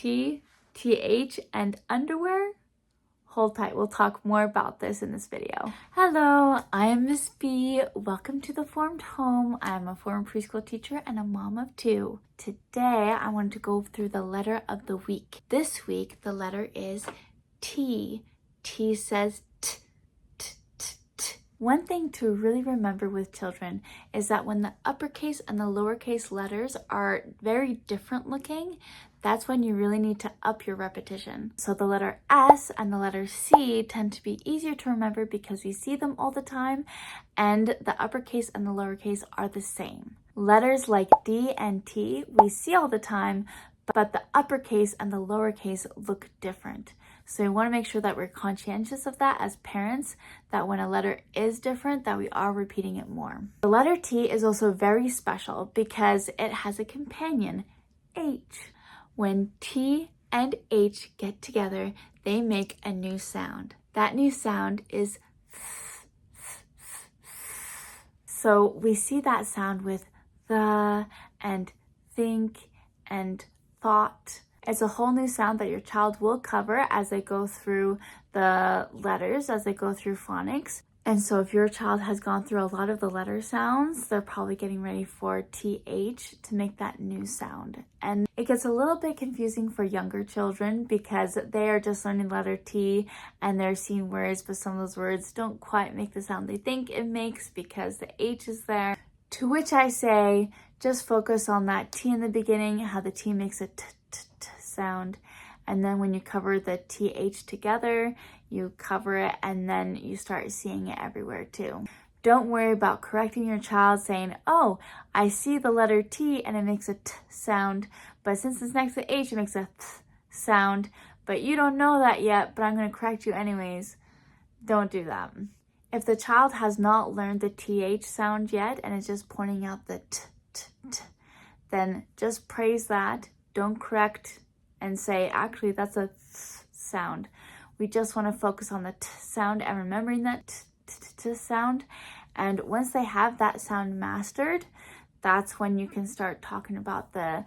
T, TH, and underwear? Hold tight, we'll talk more about this in this video. Hello, I am Miss B. Welcome to the Formed Home. I'm a former preschool teacher and a mom of 2. Today, I wanted to go through the letter of the week. This week, the letter is T. T says T, T, T, T. One thing to really remember with children is that when the uppercase and the lowercase letters are very different looking, that's when you really need to up your repetition. So the letter S and the letter C tend to be easier to remember because we see them all the time, and the uppercase and the lowercase are the same. Letters like D and T we see all the time, but the uppercase and the lowercase look different. So we want to make sure that we're conscientious of that as parents, that when a letter is different, that we are repeating it more. The letter T is also very special because it has a companion, H. When T and H get together, they make a new sound. That new sound is th, th, th, th. So we see that sound with the and think and thought. It's a whole new sound that your child will cover as they go through the letters, as they go through phonics. And so if your child has gone through a lot of the letter sounds, they're probably getting ready for TH to make that new sound. And it gets a little bit confusing for younger children because they are just learning the letter T and they're seeing words, but some of those words don't quite make the sound they think it makes because the H is there. To which I say, just focus on that T in the beginning, how the T makes a t, t, t sound. And then when you cover the TH together, you cover it and then you start seeing it everywhere too. Don't worry about correcting your child saying, oh, I see the letter T and it makes a T sound, but since it's next to H, it makes a Th sound, but you don't know that yet, but I'm going to correct you anyways. Don't do that. If the child has not learned the TH sound yet and is just pointing out the T, T, T, then just praise that. Don't correct and say, actually, that's a th sound. We just want to focus on the T sound and remembering that T, T, T, T sound. And once they have that sound mastered, that's when you can start talking about the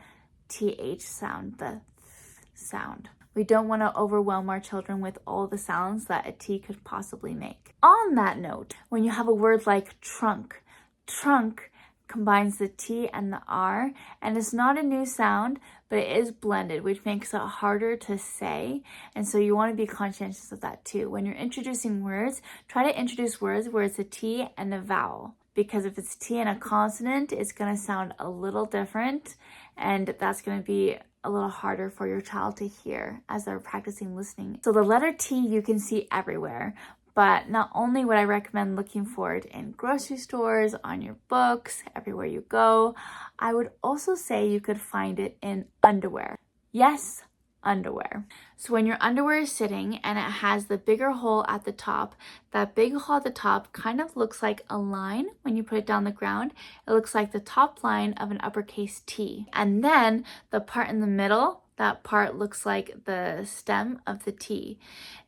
TH sound, the th sound. We don't want to overwhelm our children with all the sounds that a T could possibly make. On that note, when you have a word like trunk, trunk combines the T and the R, and it's not a new sound, but it is blended, which makes it harder to say. And so you want to be conscientious of that too. When you're introducing words, try to introduce words where it's a T and a vowel, because if it's T and a consonant, it's going to sound a little different, and that's going to be a little harder for your child to hear as they're practicing listening. So the letter T you can see everywhere. But not only would I recommend looking for it in grocery stores, on your books, everywhere you go, I would also say you could find it in underwear. Yes, underwear. So when your underwear is sitting and it has the bigger hole at the top, that big hole at the top kind of looks like a line when you put it down the ground. It looks like the top line of an uppercase T. And then the part in the middle, that part looks like the stem of the T.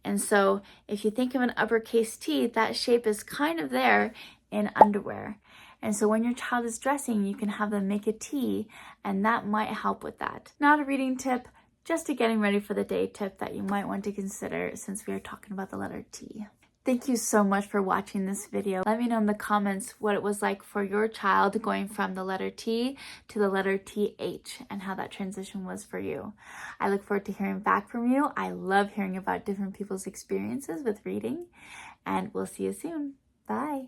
And so if you think of an uppercase T, that shape is kind of there in underwear. And so when your child is dressing, you can have them make a T, and that might help with that. Not a reading tip, just a getting ready for the day tip that you might want to consider since we are talking about the letter T. Thank you so much for watching this video. Let me know in the comments what it was like for your child going from the letter T to the letter TH and how that transition was for you. I look forward to hearing back from you. I love hearing about different people's experiences with reading, and we'll see you soon. Bye.